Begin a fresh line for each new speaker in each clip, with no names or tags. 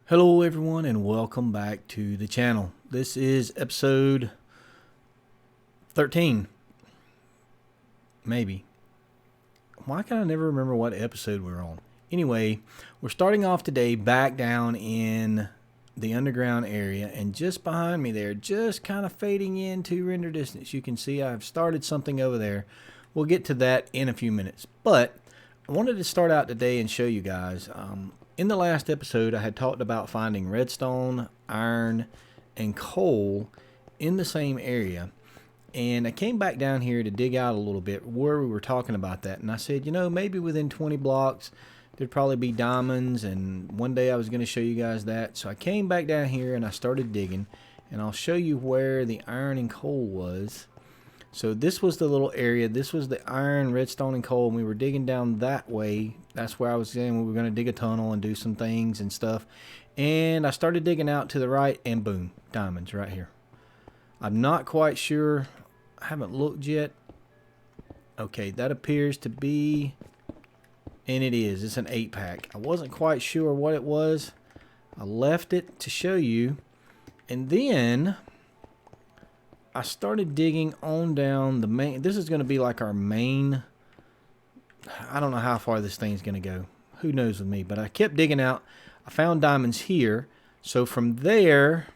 Hello everyone and welcome back to the channel. This is episode 13. Maybe. Why can I never remember what episode we're on? Anyway, we're starting off today back down in the underground area, and just behind me there, just kind of fading into render distance, you can see I've started something over there. We'll get to that in a few minutes, but I wanted to start out today and show you guys. In the last episode, I had talked about finding redstone, iron, and coal in the same area. And I came back down here to dig out a little bit where we were talking about that. And I said, you know, maybe within 20 blocks, there'd probably be diamonds. And one day I was going to show you guys that. So I came back down here and I started digging. And I'll show you where the iron and coal was. So this was the little area. This was the iron, redstone, and coal, and we were digging down that way. That's where I was saying we were going to dig a tunnel and do some things and stuff. And I started digging out to the right, and boom, diamonds right here. I'm not quite sure. I haven't looked yet. Okay, that appears to be, and it is. It's an 8-pack. I wasn't quite sure what it was. I left it to show you, and then I started digging on down the main. This is going to be like our main. I don't know how far this thing's going to go. Who knows with me? But I kept digging out. I found diamonds here. So from there,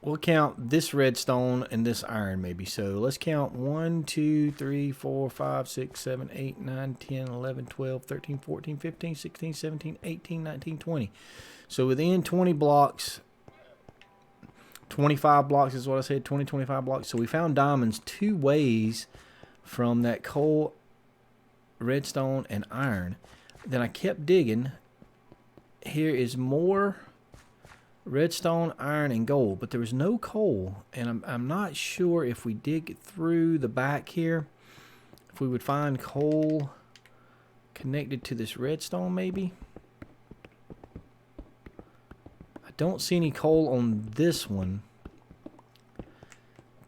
we'll count this redstone and this iron maybe. So let's count 1, 2, 3, 4, 5, 6, 7, 8, 9, 10, 11, 12, 13, 14, 15, 16, 17, 18, 19, 20. So within 20 blocks, 25 blocks is what I said, 25 blocks. So we found diamonds 2 ways from that coal, redstone, and iron. Then I kept digging. Here is more redstone, iron, and gold, but there was no coal. And I'm not sure if we dig through the back here, if we would find coal connected to this redstone maybe. Don't see any coal on this one,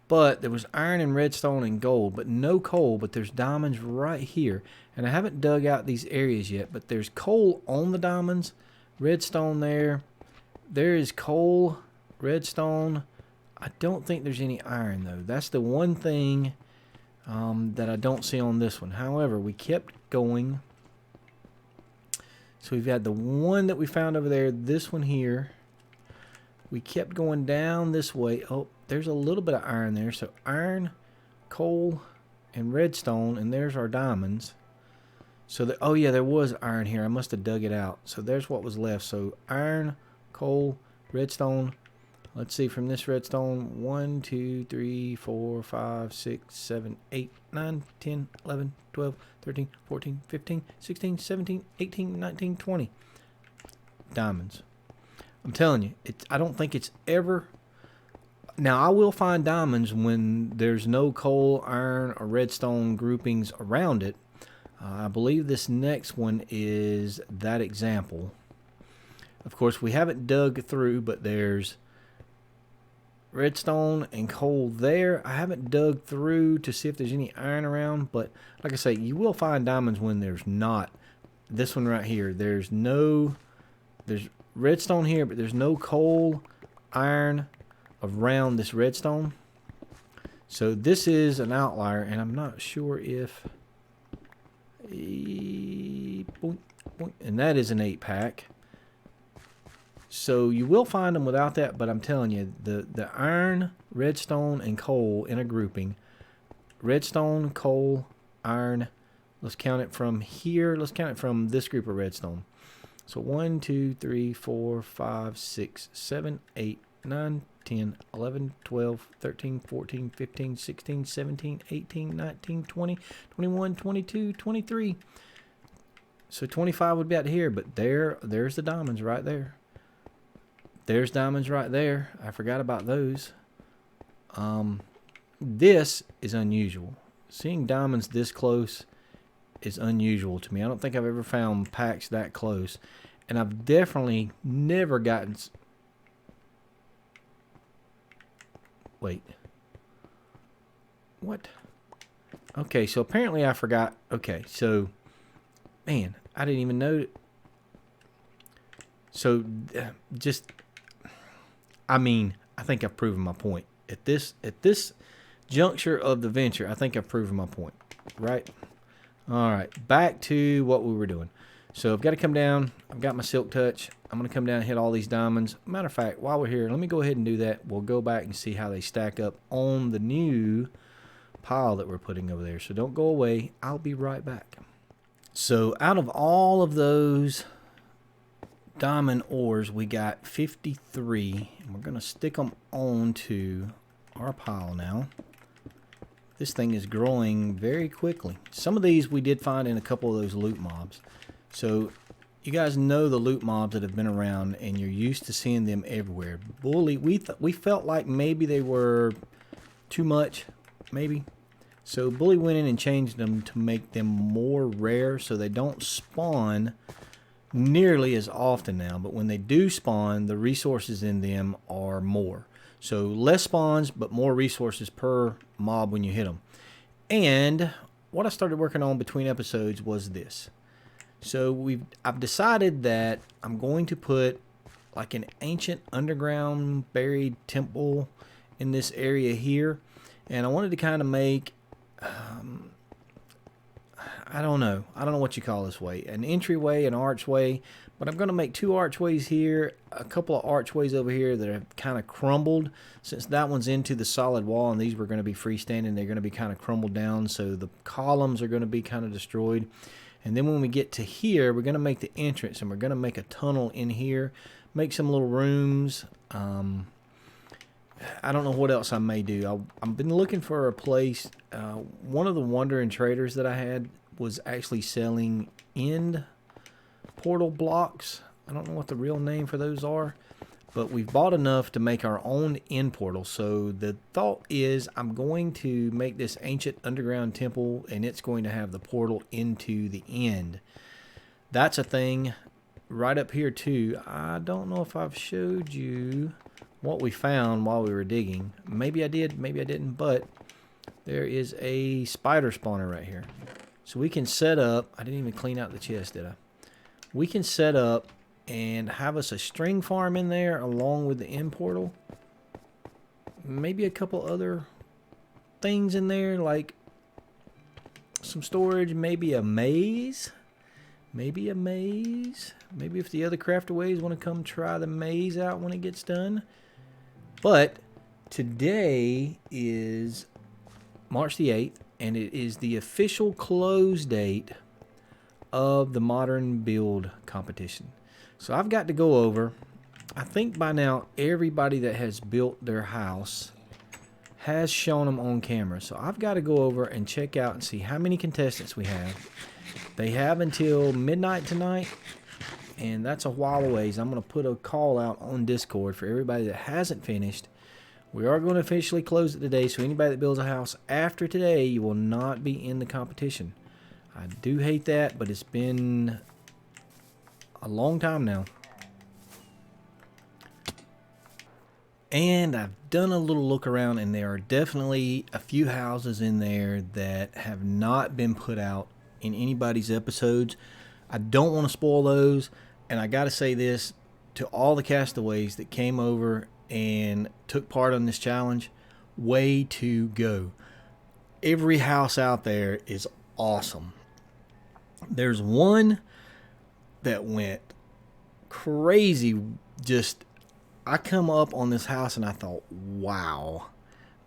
but there was iron and redstone and gold, but no coal. But there's diamonds right here, and I haven't dug out these areas yet, but there's coal on the diamonds, redstone there is coal, redstone. I don't think there's any iron though. That's the one thing that I don't see on this one. However, we kept going, so we've got the one that we found over there, this one here. We kept going down this way. Oh, there's a little bit of iron there. So iron, coal, and redstone, and there's our diamonds. So oh yeah, there was iron here. I must have dug it out. So there's what was left. So iron, coal, redstone. Let's see, from this redstone, 1, 2, 3, 4, 5, 6, 7, 8, 9, 10, 11, 12, 13, 14, 15, 16, 17, 18, 19, 20. Diamonds. I'm telling you, I don't think it's ever. Now, I will find diamonds when there's no coal, iron, or redstone groupings around it. I believe this next one is that example. Of course, we haven't dug through, but there's redstone and coal there. I haven't dug through to see if there's any iron around, but like I say, you will find diamonds when there's not. This one right here, there's redstone here, but there's no coal, iron around this redstone. So this is an outlier, and I'm not sure if and that is an 8-pack. So you will find them without that, but I'm telling you, the iron, redstone, and coal in a grouping. Redstone, coal, iron. Let's count it from here. Let's count it from this group of redstone. So 1, 2, 3, 4, 5, 6, 7, 8, 9, 10, 11, 12, 13, 14, 15, 16, 17, 18, 19, 20, 21, 22, 23. So 25 would be out here, but there's the diamonds right there. There's diamonds right there. I forgot about those. This is unusual. Seeing diamonds this close is unusual to me. I don't think I've ever found packs that close, and I've definitely never gotten. Wait, what? Okay, so apparently I forgot. Okay, so man, I didn't even know. So just, I mean, I think I've proven my point. At this juncture of the venture, I think I've proven my point, right? All right, back to what we were doing. So I've got to come down. I've got my silk touch. I'm going to come down and hit all these diamonds. Matter of fact, while we're here, let me go ahead and do that. We'll go back and see how they stack up on the new pile that we're putting over there. So don't go away. I'll be right back. So out of all of those diamond ores, we got 53. And we're going to stick them onto our pile now. This thing is growing very quickly. Some of these we did find in a couple of those loot mobs. So you guys know the loot mobs that have been around, and you're used to seeing them everywhere. Bully, we felt like maybe they were too much, maybe. So Bully went in and changed them to make them more rare, so they don't spawn nearly as often now. But when they do spawn, the resources in them are more. So less spawns, but more resources per mob when you hit them. And what I started working on between episodes was this. So I've decided that I'm going to put like an ancient underground buried temple in this area here. And I wanted to kind of make, I don't know what you call this way, an entryway, an archway. But I'm going to make 2 archways here, a couple of archways over here that have kind of crumbled. Since that one's into the solid wall and these were going to be freestanding, they're going to be kind of crumbled down. So the columns are going to be kind of destroyed. And then when we get to here, we're going to make the entrance and we're going to make a tunnel in here, make some little rooms. I don't know what else I may do. I've been looking for a place. One of the wandering traders that I had was actually selling end portal blocks. I don't know what the real name for those are, but we've bought enough to make our own end portal. So the thought is I'm going to make this ancient underground temple, and it's going to have the portal into the end. That's a thing right up here too. I don't know if I've showed you what we found while we were digging. Maybe I did, maybe I didn't, but there is a spider spawner right here. So we can set up, I didn't even clean out the chest, did I? We can set up and have us a string farm in there along with the end portal. Maybe a couple other things in there like some storage, maybe a maze. Maybe a maze. Maybe if the other Craftaway want to come try the maze out when it gets done. But today is March the 8th, and it is the official close date of the modern build competition. So I've got to go over. I think by now everybody that has built their house has shown them on camera. So I've got to go over and check out and see how many contestants we have. They have until midnight tonight, and that's a while away. So I'm going to put a call out on Discord for everybody that hasn't finished. We are going to officially close it today, so anybody that builds a house after today, you will not be in the competition. I do hate that, but it's been a long time now. And I've done a little look around, and there are definitely a few houses in there that have not been put out in anybody's episodes. I don't want to spoil those, and I got to say this to all the castaways that came over and took part on this challenge. Way to go. Every house out there is awesome. There's one that went crazy. Just, I come up on this house and I thought, wow,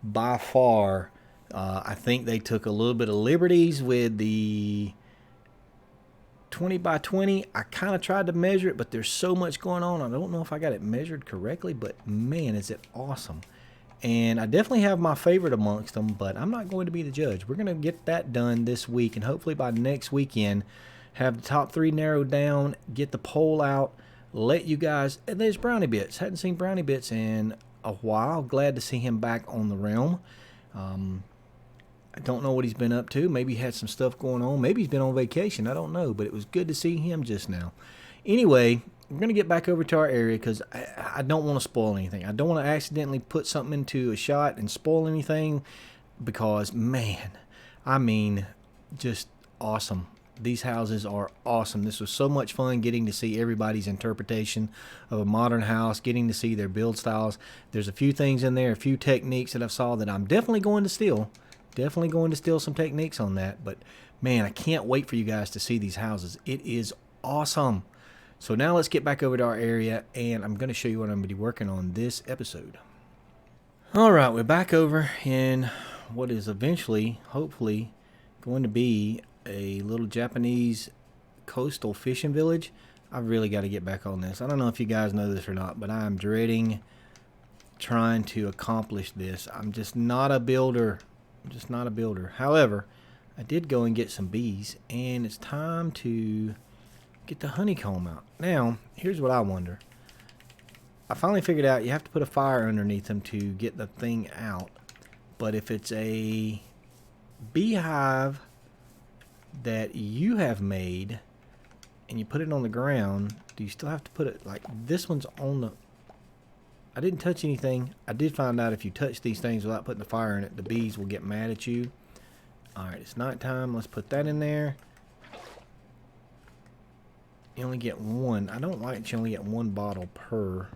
by far, I think they took a little bit of liberties with the 20 by 20. I kind of tried to measure it, but there's so much going on. I don't know if I got it measured correctly, but man, is it awesome. And I definitely have my favorite amongst them, but I'm not going to be the judge. We're going to get that done this week, and hopefully by next weekend, have the top 3 narrowed down, get the poll out, let you guys... And there's Brownie Bits. Hadn't seen Brownie Bits in a while. Glad to see him back on the realm. I don't know what he's been up to. Maybe he had some stuff going on. Maybe he's been on vacation. I don't know, but it was good to see him just now. Anyway, we're going to get back over to our area because I don't want to spoil anything. I don't want to accidentally put something into a shot and spoil anything because, man, I mean, just awesome. these houses are awesome. This was so much fun getting to see everybody's interpretation of a modern house, getting to see their build styles. There's a few things in there, a few techniques that I've saw that I'm definitely going to steal. Definitely going to steal some techniques on that. But man, I can't wait for you guys to see these houses. It is awesome. So now let's get back over to our area, and I'm going to show you what I'm going to be working on this episode. All right, we're back over in what is eventually, hopefully, going to be a little Japanese coastal fishing village. I've really got to get back on this. I don't know if you guys know this or not, but I'm dreading trying to accomplish this. I'm just not a builder. However, I did go and get some bees, and it's time to get the honeycomb out. Now, here's what I wonder. I finally figured out you have to put a fire underneath them to get the thing out. But if it's a beehive that you have made and you put it on the ground, do you still have to put it like this one's on the... I didn't touch anything. I did find out if you touch these things without putting the fire in it, the bees will get mad at you. Alright, it's nighttime. Let's put that in there. You only get one. I don't like that you only get one bottle per.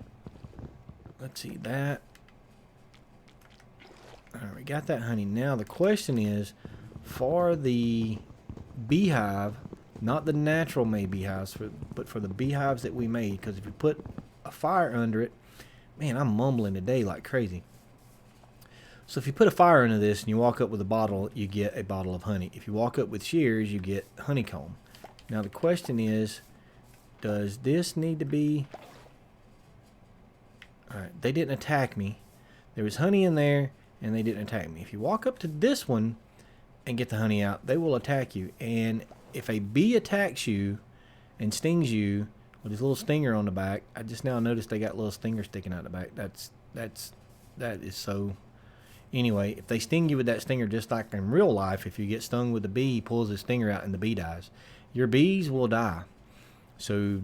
Let's see that. Alright, we got that honey. Now the question is, for the beehive, not the natural made beehives, but for the beehives that we made, because if you put a fire under it, man, I'm mumbling today like crazy. So if you put a fire into this and you walk up with a bottle, you get a bottle of honey. If you walk up with shears, you get honeycomb. Now the question is, does this need to be... Alright, they didn't attack me. There was honey in there, and they didn't attack me. If you walk up to this one and get the honey out, they will attack you. And if a bee attacks you and stings you with his little stinger on the back, I just now noticed they got little stingers sticking out the back. That is so... Anyway, if they sting you with that stinger, just like in real life, if you get stung with a bee, he pulls his stinger out and the bee dies. Your bees will die. So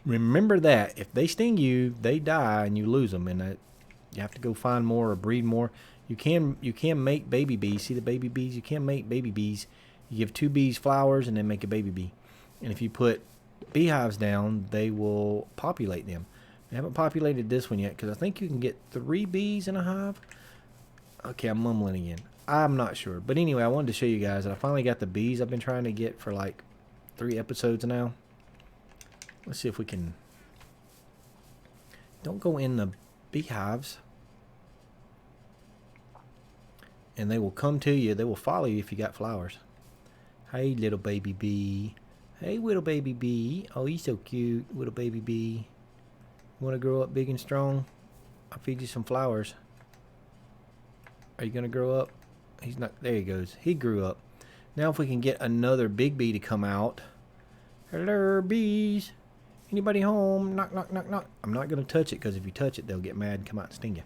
remember that. If they sting you, they die and you lose them. And you have to go find more or breed more. You can make baby bees. See the baby bees? You can make baby bees. You give 2 bees flowers and then make a baby bee. And if you put beehives down, they will populate them. I haven't populated this one yet because I think you can get 3 bees in a hive. Okay, I'm mumbling again. I'm not sure. But anyway, I wanted to show you guys that I finally got the bees I've been trying to get for like 3 episodes now. Let's see if we can... Don't go in the beehives. And they will come to you. They will follow you if you got flowers. Hey, little baby bee. Hey, little baby bee. Oh, he's so cute, little baby bee. You want to grow up big and strong? I'll feed you some flowers. Are you going to grow up? He's not. There he goes. He grew up. Now if we can get another big bee to come out. Hello, bees. Anybody home? Knock, knock, knock, knock. I'm not going to touch it because if you touch it, they'll get mad and come out and sting you.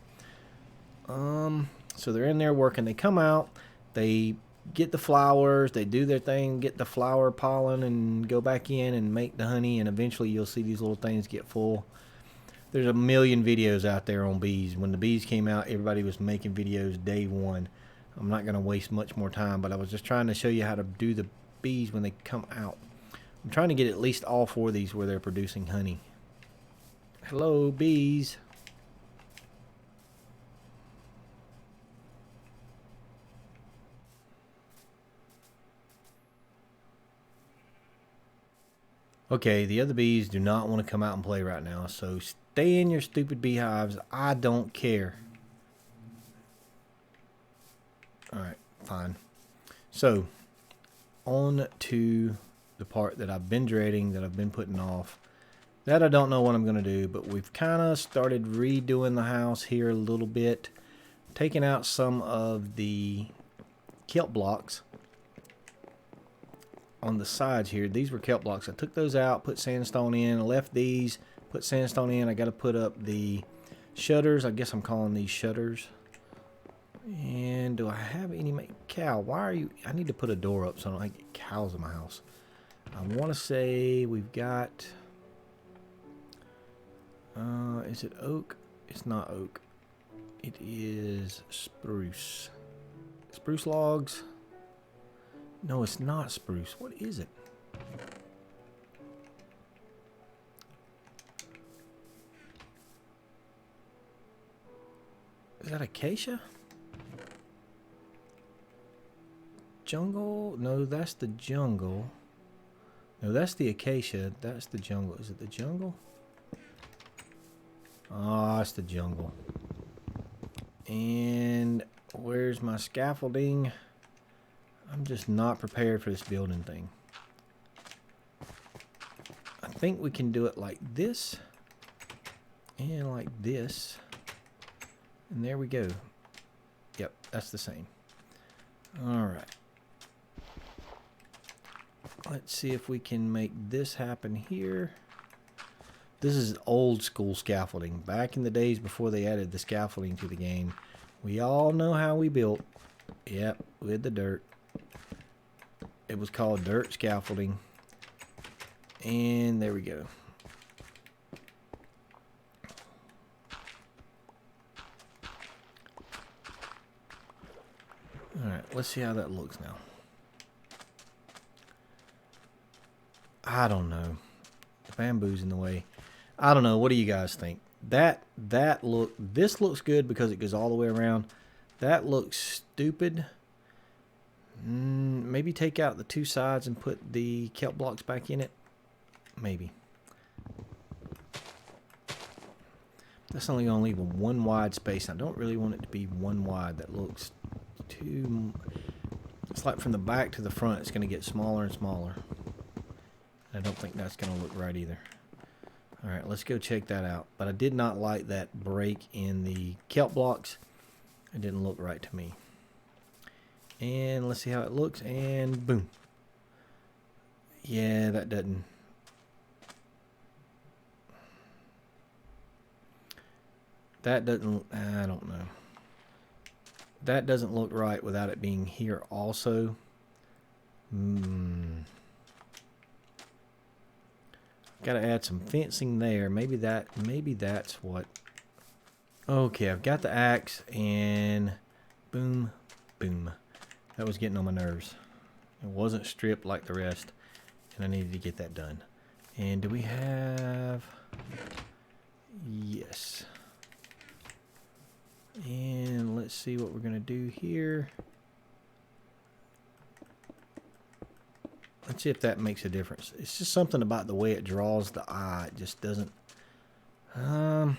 So they're in there working. They come out. They get the flowers. They do their thing, get the flower pollen, and go back in and make the honey. And eventually you'll see these little things get full. There's a million videos out there on bees. When the bees came out, everybody was making videos day one. I'm not going to waste much more time, but I was just trying to show you how to do the bees when they come out. I'm trying to get at least all 4 of these where they're producing honey. Hello, bees. Okay, the other bees do not want to come out and play right now, so stay in your stupid beehives. I don't care. Alright, fine. So, on to the part that I've been dreading, that I've been putting off. That I don't know what I'm going to do, but we've kind of started redoing the house here a little bit. Taking out some of the kelp blocks on the sides here. These were kelp blocks. I took those out, put sandstone in, left these, put sandstone in. I got to put up the shutters. I guess I'm calling these shutters. And do I have any cow? Why are you... I need to put a door up so I don't get cows in my house. I want to say we've got... is it oak? It's not oak. It is spruce. Spruce logs. No, it's not spruce. What is it? Is that acacia? Jungle? No, that's the jungle. No, that's the acacia. That's the jungle. Is it the jungle? Oh, it's the jungle. And where's my scaffolding? I'm just not prepared for this building thing. I think we can do it like this. And like this. And there we go. Yep, that's the same. Alright. Let's see if we can make this happen here. This is old school scaffolding. Back in the days before they added the scaffolding to the game. We all know how we built. Yep, with the dirt. It was called dirt scaffolding. And there we go. Alright, let's see how that looks now. I don't know. The bamboo's in the way. I don't know. What do you guys think? This looks good because it goes all the way around. That looks stupid. Maybe take out the two sides and put the kelp blocks back in it. Maybe. That's only going to leave a one wide space. I don't really want it to be one wide. That looks too... It's like from the back to the front, it's going to get smaller and smaller. I don't think that's going to look right either. Alright, let's go check that out. But I did not like that break in the kelp blocks. It didn't look right to me. And let's see how it looks. And boom. Yeah, that doesn't... That doesn't... I don't know. That doesn't look right without it being here also. Got to add some fencing there. Maybe that's what. Okay, I've got the axe and boom, boom. That was getting on my nerves. It wasn't stripped like the rest, and I needed to get that done. And do we have? Yes. And let's see what we're gonna do here. Let's see if that makes a difference. It's just something about the way it draws the eye. It just doesn't. I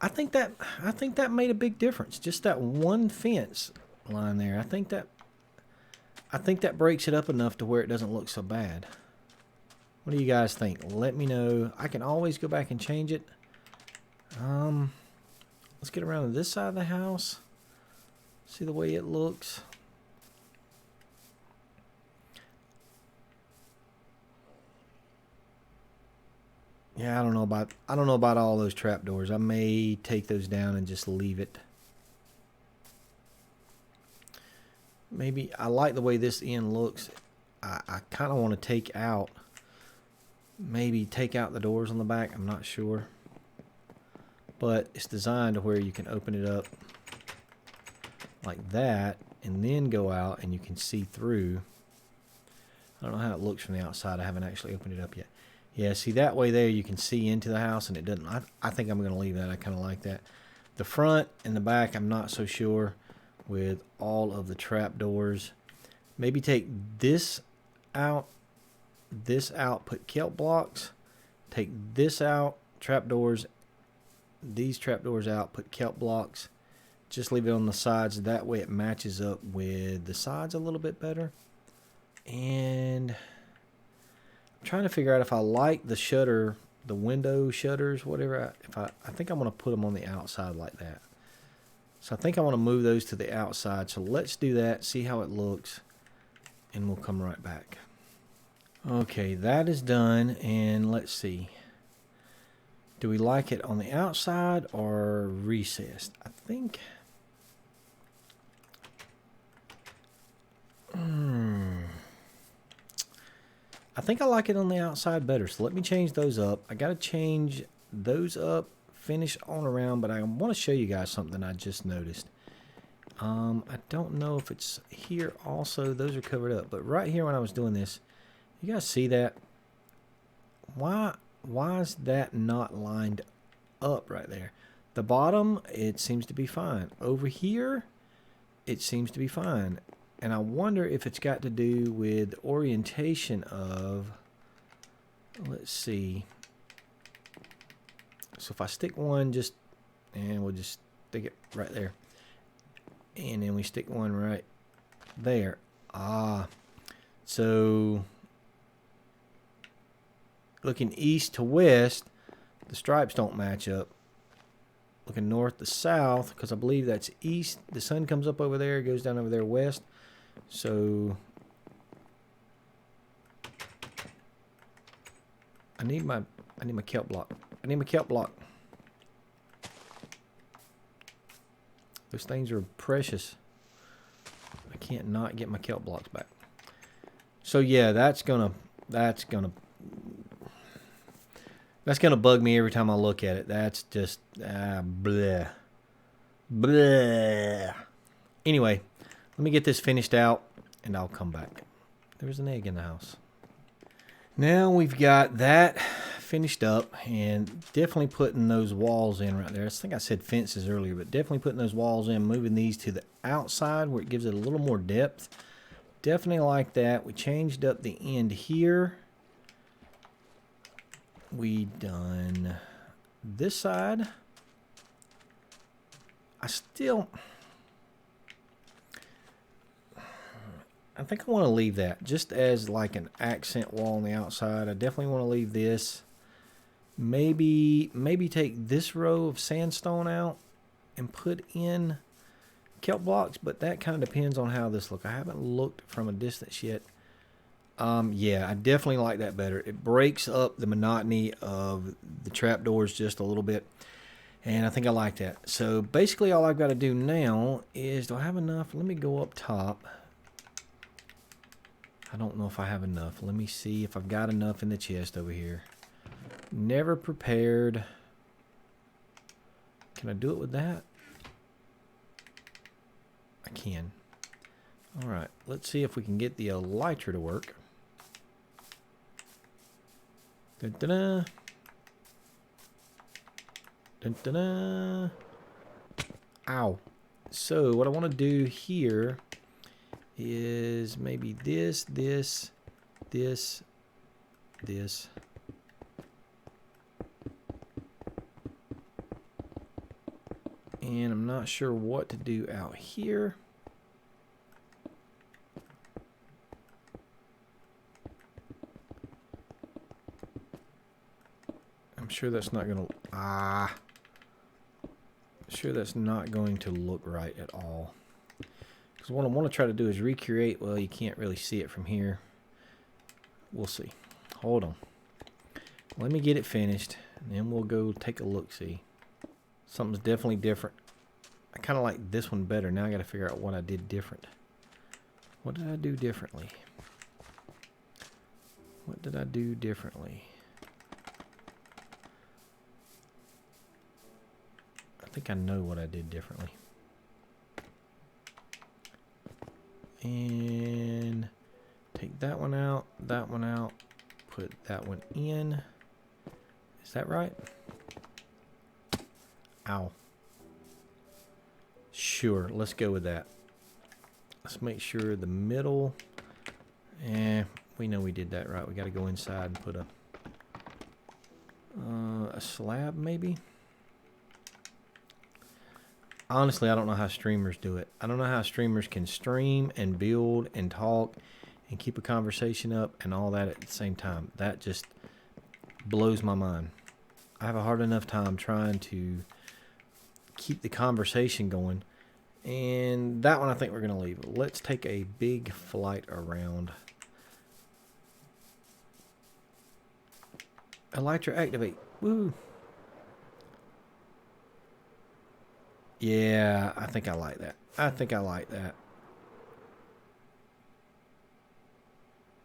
think that made a big difference. Just that one fence line there. I think that breaks it up enough to where it doesn't look so bad. What do you guys think? Let me know. I can always go back and change it. Let's get around to this side of the house. See the way it looks. Yeah, I don't know about all those trapdoors. I may take those down and just leave it. Maybe I like the way this end looks. I kind of want to take out the doors on the back. I'm not sure. But it's designed to where you can open it up like that and then go out and you can see through. I don't know how it looks from the outside. I haven't actually opened it up yet. Yeah, see that way there you can see into the house and it doesn't. I think I'm going to leave that. I kind of like that. The front and the back I'm not so sure with all of the trap doors. Maybe take this out, put kelp blocks, take this out, trapdoors, these trapdoors out, put kelp blocks. Just leave it on the sides. That way it matches up with the sides a little bit better. And I'm trying to figure out if I like the shutter, the window shutters, whatever. I think I want to put them on the outside like that. So I think I want to move those to the outside. So let's do that, see how it looks, and we'll come right back. Okay, that is done, and let's see. Do we like it on the outside or recessed? I think... I think I like it on the outside better. So let me change those up. I got to change those up, finish on around, but I want to show you guys something I just noticed. I don't know if it's here also. Those are covered up. But right here when I was doing this, You guys see that? Why is that not lined up right there? The bottom, it seems to be fine. Over here, it seems to be fine. And I wonder if it's got to do with orientation of, let's see. So if I stick one and we'll just stick it right there. And then we stick one right there. So looking east to west, the stripes don't match up. Looking north to south, because I believe that's east. The sun comes up over there, goes down over there west. So I need my kelp block. I need my kelp block. Those things are precious. I can't not get my kelp blocks back. So yeah, that's gonna bug me every time I look at it. That's just bleh. Bleh. Anyway, let me get this finished out and I'll come back. There's an egg in the house. Now we've got that finished up and definitely putting those walls in right there. I think I said fences earlier, but definitely putting those walls in, moving these to the outside where it gives it a little more depth. Definitely like that. We changed up the end here. We done this side. I think I want to leave that just as like an accent wall on the outside. I definitely want to leave this. Maybe take this row of sandstone out and put in kelp blocks, but that kind of depends on how this looks. I haven't looked from a distance yet. Yeah, I definitely like that better. It breaks up the monotony of the trapdoors just a little bit, and I think I like that. So basically all I've got to do now is, do I have enough? Let me go up top. I don't know if I have enough. Let me see if I've got enough in the chest over here. Never prepared. Can I do it with that? I can. All right, let's see if we can get the elytra to work. Dun-dun-dun. Dun-dun-dun. Ow. So what I want to do here is maybe this. And I'm not sure what to do out here. I'm sure that's not going to... Sure that's not going to look right at all. Because what I want to try to do is recreate... Well, you can't really see it from here. We'll see. Hold on. Let me get it finished, and then we'll go take a look-see. Something's definitely different. I kind of like this one better. Now I got to figure out what I did different. What did I do differently? What did I do differently? I think I know what I did differently. And take that one out, put that one in. Is that right? Ow. Sure, let's go with that. Let's make sure the middle, we know we did that right. We got to go inside and put a slab maybe. Honestly, I don't know how streamers do it. I don't know how streamers can stream and build and talk and keep a conversation up and all that at the same time. That just blows my mind. I have a hard enough time trying to keep the conversation going. And that one I think we're going to leave. Let's take a big flight around. Elytra activate. Woo! Yeah, I think I like that. I think I like that.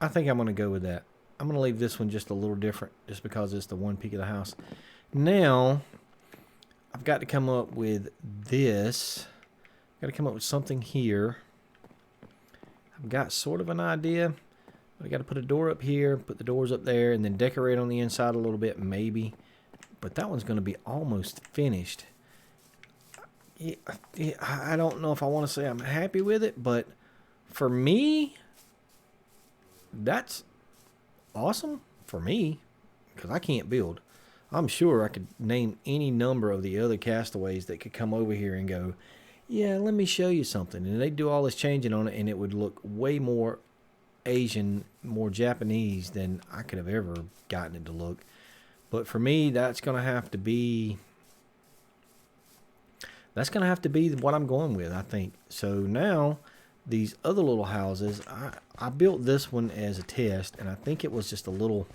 I think I'm going to go with that. I'm going to leave this one just a little different just because it's the one peak of the house. Now, I've got to come up with this. I've got to come up with something here. I've got sort of an idea, I got to put a door up here, put the doors up there, and then decorate on the inside a little bit, maybe. But that one's going to be almost finished. Yeah, I don't know if I want to say I'm happy with it, but for me, that's awesome for me because I can't build. I'm sure I could name any number of the other castaways that could come over here and go, yeah, let me show you something. And they'd do all this changing on it, and it would look way more Asian, more Japanese than I could have ever gotten it to look. But for me, that's going to have to be what I'm going with, I think. So now, these other little houses, I built this one as a test, and I think it was just a little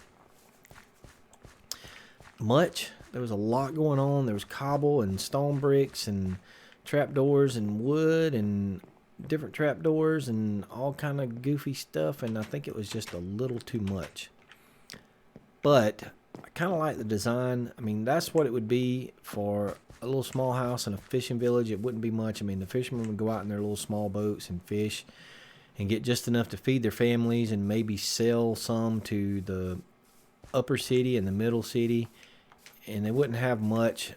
much. There was a lot going on. There was cobble and stone bricks and trapdoors and wood and different trapdoors and all kind of goofy stuff, and I think it was just a little too much. But I kind of like the design. I mean, that's what it would be for a little small house in a fishing village. It wouldn't be much. I mean, the fishermen would go out in their little small boats and fish and get just enough to feed their families and maybe sell some to the upper city and the middle city, and they wouldn't have much.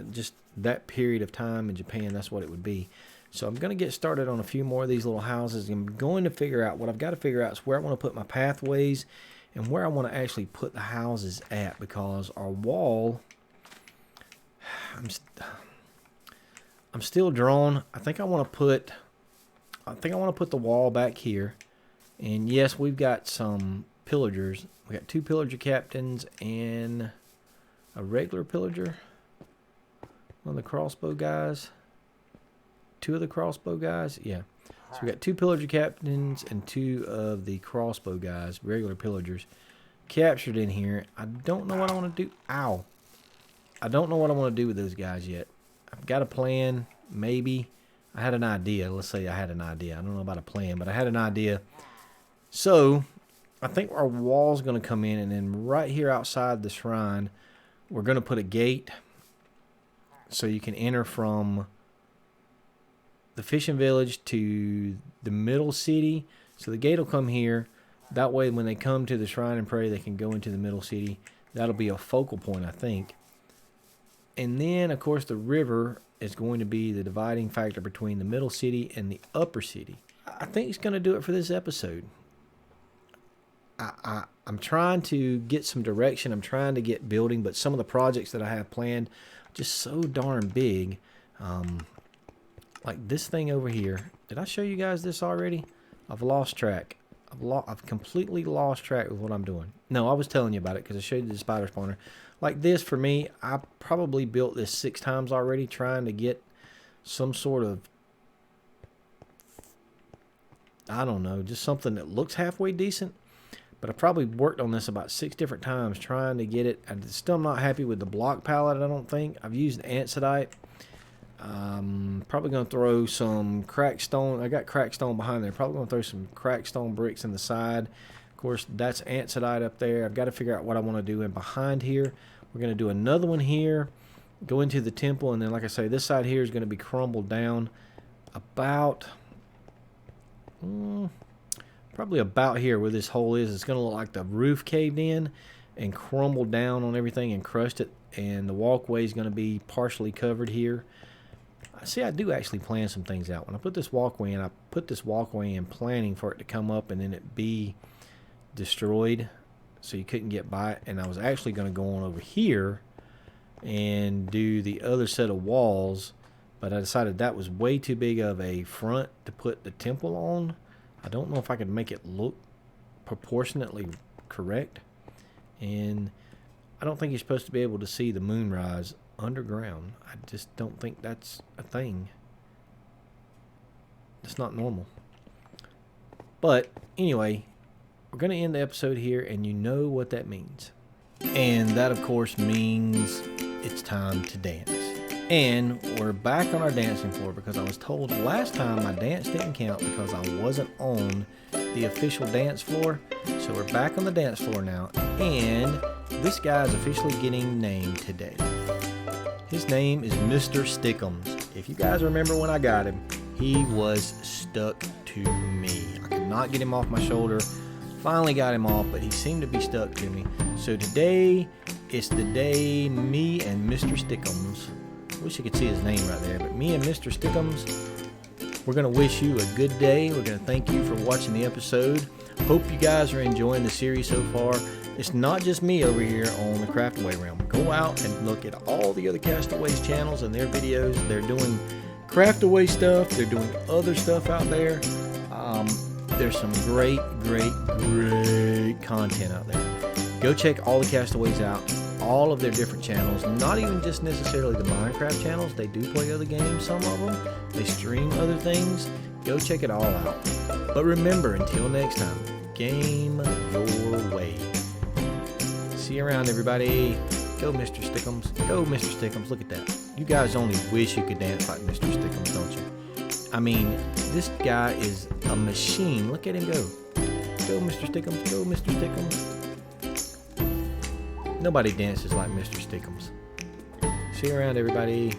Just that period of time in Japan, that's what it would be. So I'm going to get started on a few more of these little houses. I'm going to figure out what I've got to figure out is where I want to put my pathways and where I want to actually put the houses at, because our wall, I'm still drawn. I think I want to put the wall back here. And yes, we've got some pillagers. We got 2 pillager captains and a regular pillager. One of the crossbow guys. 2 of the crossbow guys. Yeah. So we got 2 pillager captains and 2 of the crossbow guys, regular pillagers, captured in here. I don't know what I want to do. Ow. I don't know what I want to do with those guys yet. I've got a plan, maybe. I had an idea. Let's say I had an idea. I don't know about a plan, but I had an idea. So I think our wall's going to come in, and then right here outside the shrine, we're going to put a gate so you can enter from the fishing village to the middle city. So the gate will come here. That way when they come to the shrine and pray, they can go into the middle city. That'll be a focal point, I think. And then, of course, the river is going to be the dividing factor between the middle city and the upper city. I think it's going to do it for this episode. I'm trying to get some direction. I'm trying to get building, but some of the projects that I have planned are just so darn big. Like this thing over here. Did I show you guys this already? I've lost track. I've completely lost track of what I'm doing. No, I was telling you about it because I showed you the spider spawner. Like this, for me, I probably built this 6 times already, trying to get some sort of, I don't know, just something that looks halfway decent. But I probably worked on this about 6 different times trying to get it. I'm still not happy with the block palette, I don't think. I've used Ancidite. Probably going to throw some cracked stone. I got cracked stone behind there. Probably going to throw some cracked stone bricks in the side. Of course, that's Ancidite up there. I've got to figure out what I want to do. And behind here, we're going to do another one here. Go into the temple. And then, like I say, this side here is going to be crumbled down about... probably about here where this hole is. It's going to look like the roof caved in and crumbled down on everything and crushed it. And the walkway is going to be partially covered here. See, I do actually plan some things out. When I put this walkway in, I put this walkway in planning for it to come up and then it be destroyed so you couldn't get by it. And I was actually going to go on over here and do the other set of walls, but I decided that was way too big of a front to put the temple on. I don't know if I could make it look proportionately correct. And I don't think you're supposed to be able to see the moonrise underground. I just don't think that's a thing. It's not normal. But anyway, we're going to end the episode here, and you know what that means. And that, of course, means it's time to dance. And we're back on our dancing floor because I was told last time my dance didn't count because I wasn't on the official dance floor. So we're back on the dance floor now, and this guy is officially getting named today. His name is Mr. Stickums. If you guys remember when I got him, he was stuck to me. I could not get him off my shoulder Finally got him off, but he seemed to be stuck to me. So today, it's the day me and Mr. Stickums, wish you could see his name right there, but me and Mr. Stickums, we're going to wish you a good day. We're going to thank you for watching the episode. Hope you guys are enjoying the series so far. It's not just me over here on the Craftaway realm. Go out and look at all the other Castaways channels and their videos. They're doing Craftaway stuff. They're doing other stuff out there. There's some great content out there. Go check all the Castaways out, all of their different channels, not even just necessarily the Minecraft channels. They do play other games, some of them. They stream other things. Go check it all out. But remember, until next time, game your way. See you around, everybody. Go, Mr. Stickums. Go, Mr. Stickums. Look at that. You guys only wish you could dance like Mr. Stickums, don't you? I mean, this guy is a machine. Look at him go. Go, Mr. Stickums. Go, Mr. Stickums. Nobody dances like Mr. Stickums. See you around, everybody.